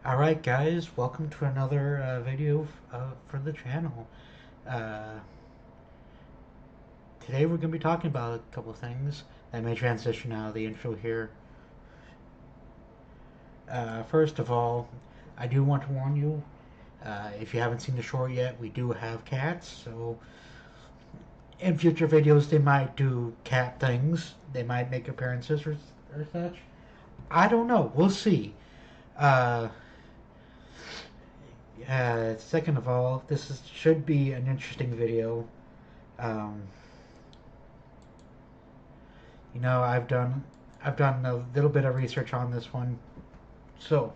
Alright guys, welcome to another video for the channel. Uh, Today we're going to be talking about a couple things that may transition out of the intro here. First of all, I do want to warn you, if you haven't seen the short yet, we do have cats, so in future videos they might do cat things. They might make appearances or such. I don't know, we'll see. Uh, Second of all, should be an interesting video. Um, I've done a little bit of research on this one. So,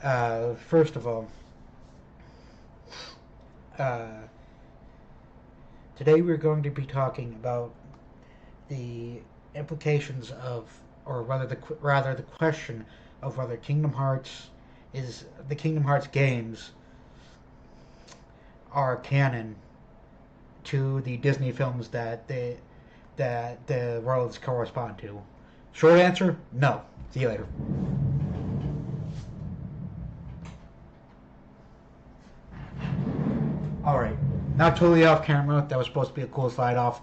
first of all, uh, today we're going to be talking about the implications of, or rather the question of whether Kingdom Hearts games are canon to the Disney films that the worlds correspond to. Short answer: no. See you later. All right, not totally off camera. That was supposed to be a cool slide off,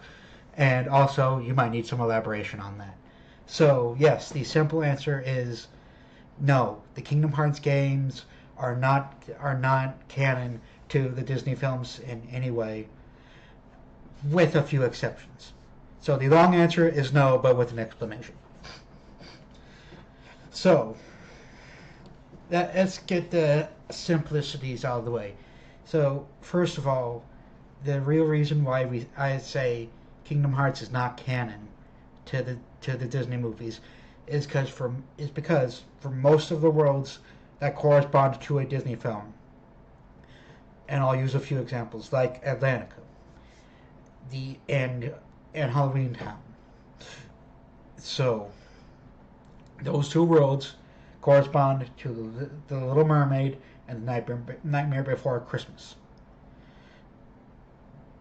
and also you might need some elaboration on that. So yes, the simple answer is no. The Kingdom Hearts games are not canon to the Disney films in any way, with a few exceptions. So the long answer is no, but with an explanation. So let's get the simplicities out of the way. So first of all, the real reason why I say Kingdom Hearts is not canon to the Disney movies is because for most of the worlds that correspond to a Disney film, and I'll use a few examples like Atlantica, the and Halloween Town. So those two worlds correspond to the Little Mermaid and the Nightmare Before Christmas.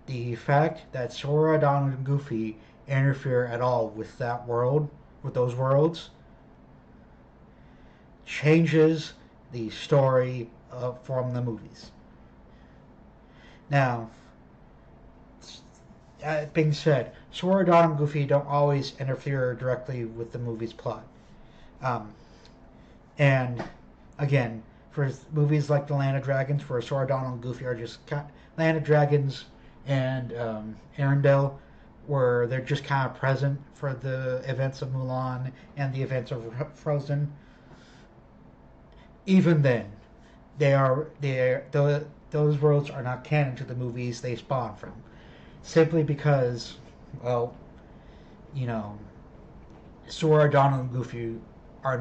The fact that Sora, Donald, and Goofy interfere at all with those worlds, changes the story from the movies. Now, that being said, Sora, Donald, and Goofy don't always interfere directly with the movie's plot. Um, and again, for movies like The Land of Dragons, where Sora, Donald, and Goofy are just Land of Dragons and Arendelle, where they're just kind of present for the events of Mulan and the events of Frozen. Even then, those worlds are not canon to the movies they spawn from, simply because, well, you know, Sora, Donald, and Goofy are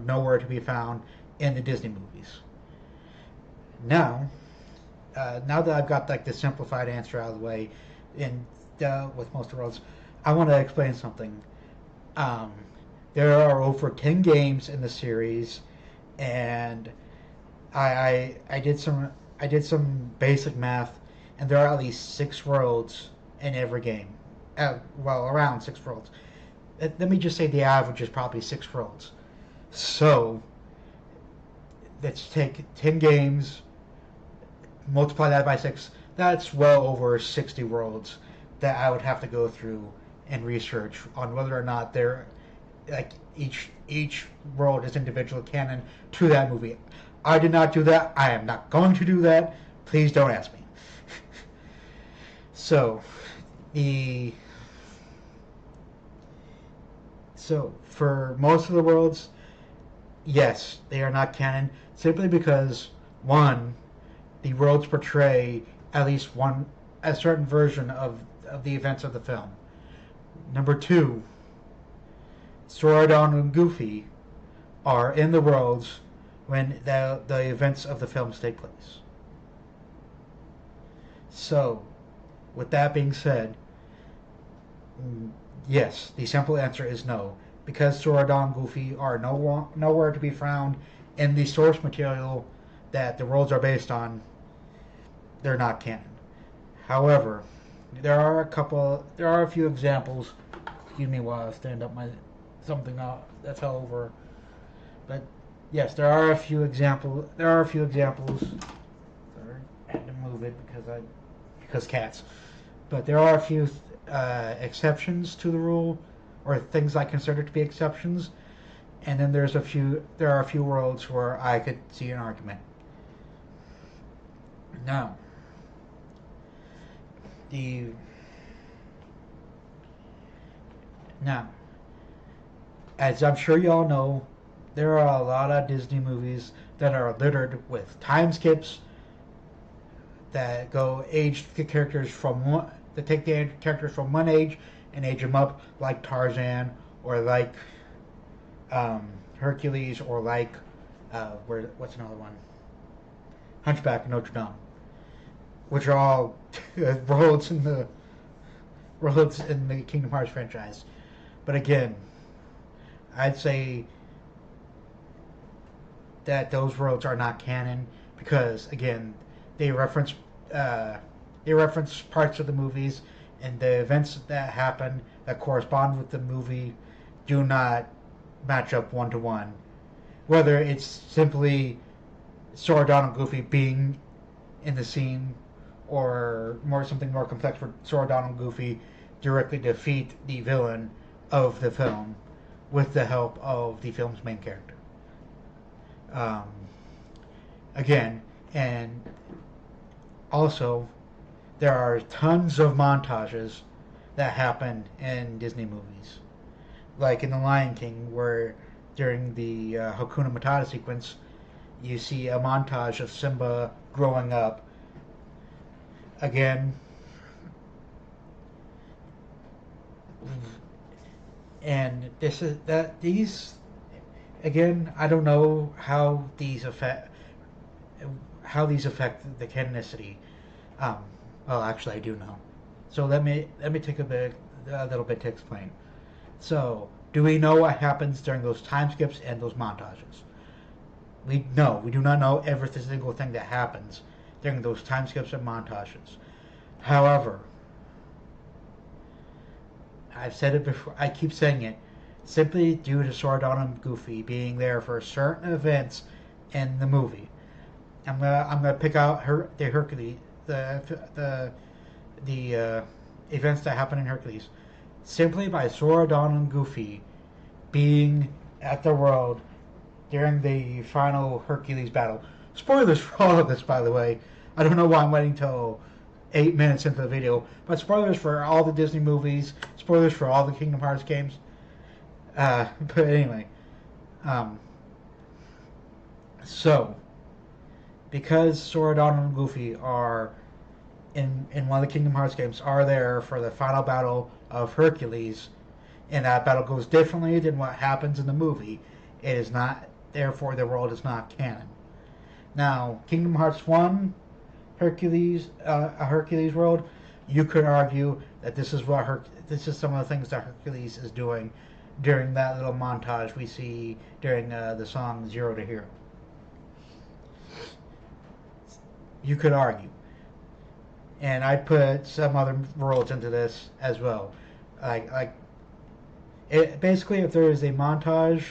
nowhere to be found in the Disney movies. Now, now that I've got like the simplified answer out of the way, in with most of the worlds, I want to explain something. Um, there are over 10 games in the series, and I did some basic math, and there are at least 6 worlds in every game. Well, around 6 worlds. Let me just say the average is probably 6 worlds. So let's take 10 games, multiply that by 6. That's well over 60 worlds that I would have to go through and research on whether or not they're like each world is individual canon to that movie. I did not do that. I am not going to do that. Please don't ask me. So the so for most of the worlds, yes, they are not canon simply because one, the worlds portray at least a certain version of the events of the film. Number two, Sora, Donald, and Goofy are in the worlds when the events of the films take place. So, with that being said, yes, the simple answer is no. Because Sora, Donald, and Goofy are nowhere to be found in the source material that the worlds are based on, they're not canon. However, there are a few examples. Excuse me while I something that fell over. But yes, there are a few examples. There are a few examples. Sorry, I had to move it because cats. But there are a few exceptions to the rule, or things I consider to be exceptions. And then there are a few worlds where I could see an argument. Now, the now, as I'm sure you all know, there are a lot of Disney movies that are littered with time skips that go age the characters from one that take the characters from one age and age them up, like Tarzan or like Hercules or like what's another one? Hunchback of Notre Dame, which are all worlds in the Kingdom Hearts franchise. But again, I'd say that those worlds are not canon because again they reference parts of the movies, and the events that happen that correspond with the movie do not match up one to one. Whether it's simply Sora, Donald, and Goofy being in the scene, or something more complex for Sora, Donald, and Goofy directly defeat the villain of the film with the help of the film's main character. Um, Again, and also there are tons of montages that happen in Disney movies, like in The Lion King, where during the Hakuna Matata sequence, you see a montage of Simba growing up. Again, and this is that these again. I don't know how these affect the canonicity. Um, well, actually, I do know. So let me take a little bit to explain. So, do we know what happens during those time skips and those montages? We do not know every single thing that happens during those time skips and montages. However, I've said it before. I keep saying it. Simply due to Sordon and Goofy being there for certain events in the movie, I'm gonna pick out the Hercules the events that happen in Hercules simply by Sora, Donald, and Goofy being at the world during the final Hercules battle. Spoilers for all of this, by the way. I don't know why I'm waiting till 8 minutes into the video, but spoilers for all the Disney movies, spoilers for all the Kingdom Hearts games. But anyway, um, so because Sora, Donald, and Goofy are in one of the Kingdom Hearts games are there for the final battle of Hercules, and that battle goes differently than what happens in the movie. It is not, therefore, the world is not canon. Now, Kingdom Hearts 1, a Hercules world, you could argue that this is some of the things that Hercules is doing during that little montage we see during the song Zero to Hero. You could argue. And I put some other worlds into this as well. Basically, if there is a montage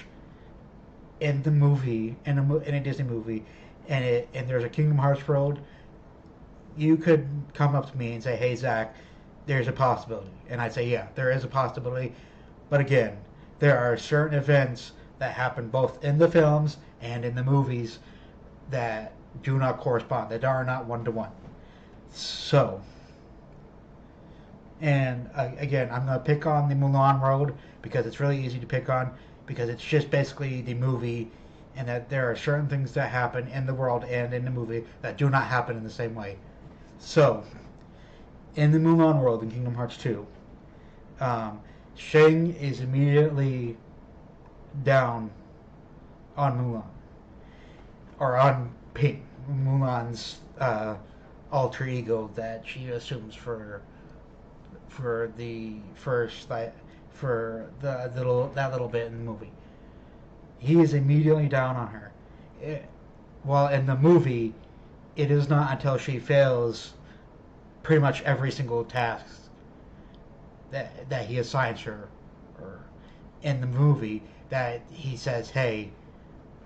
in the movie, in a Disney movie, and there's a Kingdom Hearts world, you could come up to me and say, "Hey Zach, there's a possibility," and I'd say, "Yeah, there is a possibility," but again, there are certain events that happen both in the films and in the movies that do not correspond, that are not one to one. So, and again, I'm going to pick on the Mulan world because it's really easy to pick on because it's just basically the movie, and that there are certain things that happen in the world and in the movie that do not happen in the same way. So, in the Mulan world in Kingdom Hearts 2, Shang is immediately down on Mulan, or on Pink, Mulan's alter ego that she assumes for the first for that little bit in the movie. He is immediately down on her. While in the movie, it is not until she fails pretty much every single task that he assigns her, or in the movie that he says, "Hey,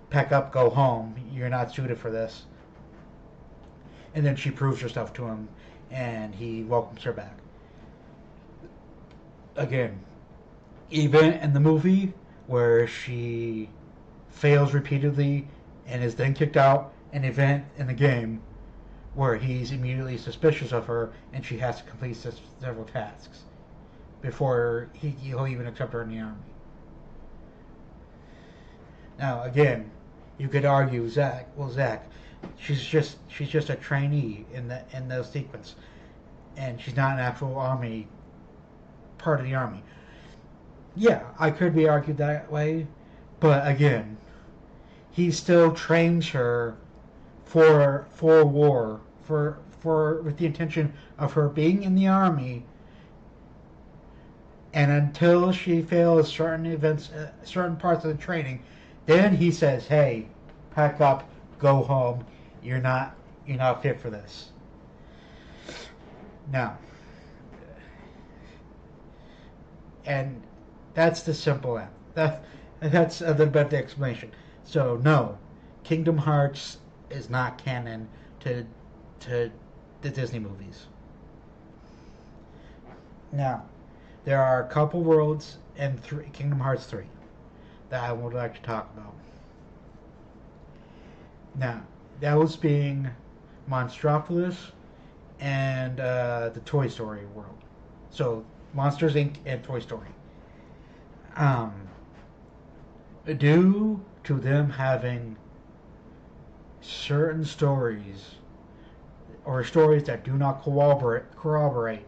pack up, go home. You're not suited for this." And then she proves herself to him, and he welcomes her back. Again, even in the movie where she fails repeatedly and is then kicked out, an event in the game where he's immediately suspicious of her and she has to complete several tasks before he'll even accept her in the army. Now, again, you could argue, Zach, she's just a trainee in the sequence, and she's not an actual army part of the army. Yeah, I could be argued that way, but again, he still trains her for war, for with the intention of her being in the army, and until she fails certain events, certain parts of the training, then he says, "Hey, pack up, go home. You're not fit for this." Now, and that's the simple end. That's a little bit of the explanation. So no, Kingdom Hearts is not canon to to the Disney movies. Now, there are a couple worlds in Kingdom Hearts 3 that I would like to talk about. Now, those being Monstropolis and the Toy Story world. So, Monsters Inc. and Toy Story. Um, Due to them having certain stories or stories that do not corroborate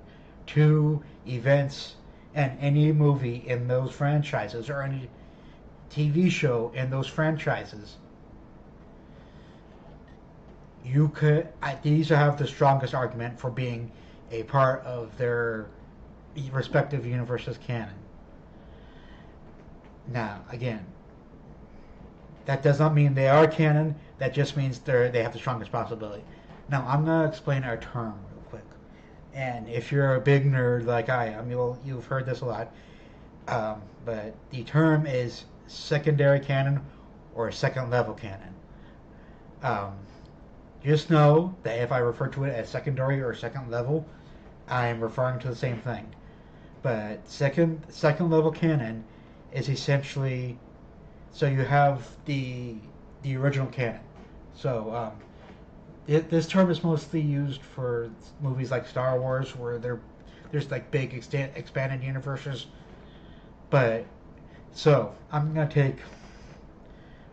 to events and any movie in those franchises or any TV show in those franchises, these have the strongest argument for being a part of their respective universes canon. Now, again, that does not mean they are canon. That just means they have the strongest possibility. Now, I'm gonna explain our term real quick. And if you're a big nerd like I am, you've heard this a lot. But the term is secondary canon or second level canon. Um, just know that if I refer to it as secondary or second level, I am referring to the same thing. But second level canon is essentially, so you have the original canon. So this term is mostly used for movies like Star Wars, where there's like big expanded universes. But so I'm gonna take.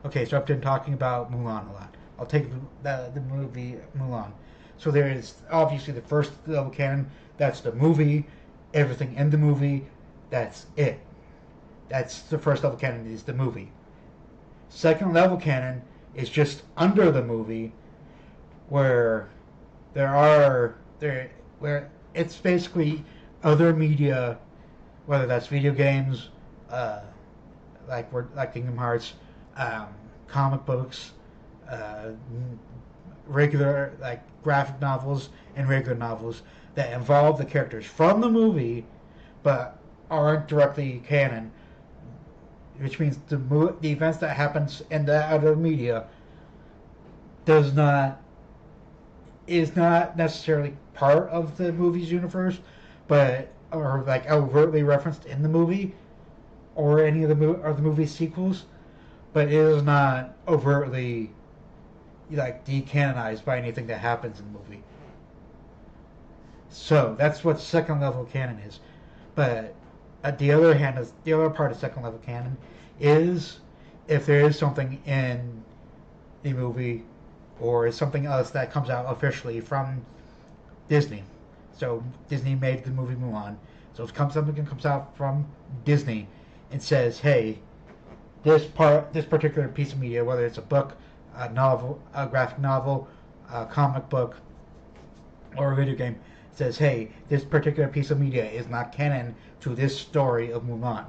Okay, so I've been talking about Mulan a lot. I'll take the movie Mulan. So there is obviously the first level canon. That's the movie, everything in the movie. That's it. That's the first level canon, is the movie. Second level canon is just under the movie, where where it's basically other media, whether that's video games, like Kingdom Hearts, comic books, uh, regular like graphic novels and regular novels that involve the characters from the movie, but aren't directly canon. Which means the events that happens in the other media does not is not necessarily part of the movie's universe, but or like overtly referenced in the movie or any of the movie sequels, but it is not overtly like decanonized by anything that happens in the movie. So that's what second level canon is. But at the other hand, the other part of second level canon is if there is something in the movie or something else that comes out officially from Disney. So Disney made the movie Mulan. So if something comes out from Disney and says, "Hey, this particular piece of media, whether it's a book, a novel, a graphic novel, a comic book, or a video game, says, hey, this particular piece of media is not canon to this story of Mulan."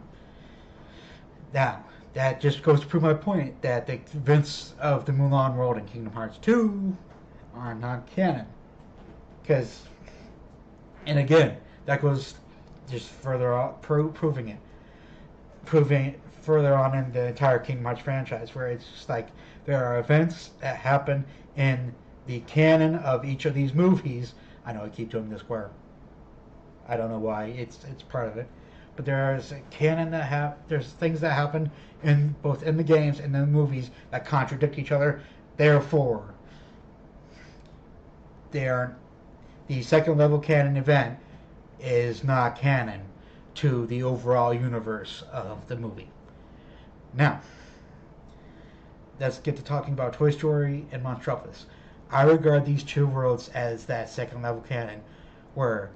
Now, that just goes to prove my point that the events of the Mulan world in Kingdom Hearts 2 are not canon. Because, and again, that goes just further out, proving it. proving further on in the entire Kingdom Hearts franchise, where it's just like there are events that happen in the canon of each of these movies. I know I keep doing this where I don't know why it's part of it, but there's a canon that there's things that happen in both in the games and in the movies that contradict each other. Therefore, they're the second level canon event is not canon to the overall universe of the movie. Now, let's get to talking about Toy Story and Monstropolis. I regard these two worlds as that second level canon, where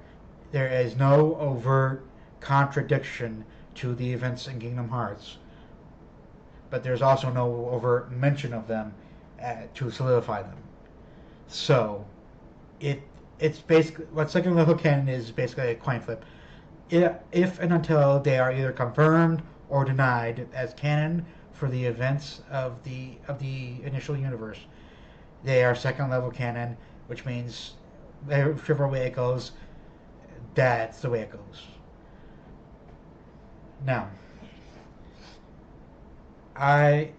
there is no overt contradiction to the events in Kingdom Hearts, but there's also no overt mention of them to solidify them. So, it's basically what second level canon is basically a coin flip. If and until they are either confirmed or denied as canon for the events of the initial universe, they are second level canon, which means whichever way it goes, that's the way it goes. Now, I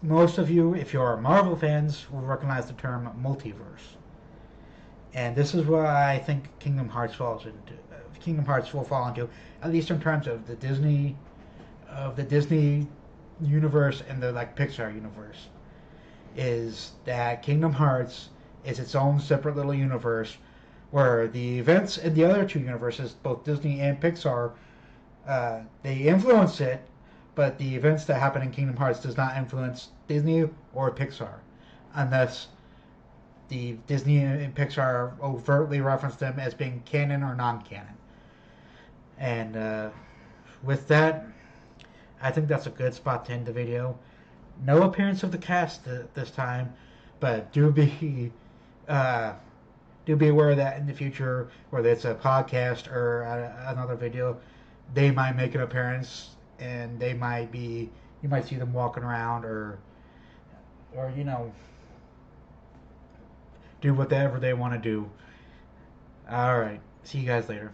most of you, if you are Marvel fans, will recognize the term multiverse, and this is what I think Kingdom Hearts falls into. Kingdom Hearts will fall into, at least in terms of the Disney universe and the like Pixar universe, is that Kingdom Hearts is its own separate little universe where the events in the other two universes, both Disney and Pixar, they influence it, but the events that happen in Kingdom Hearts does not influence Disney or Pixar, unless the Disney and Pixar overtly reference them as being canon or non-canon. And with that, I think that's a good spot to end the video. No appearance of the cast this time, but do be aware that in the future, whether it's a podcast or another video, they might make an appearance, and you might see them walking around or do whatever they want to do. All right, see you guys later.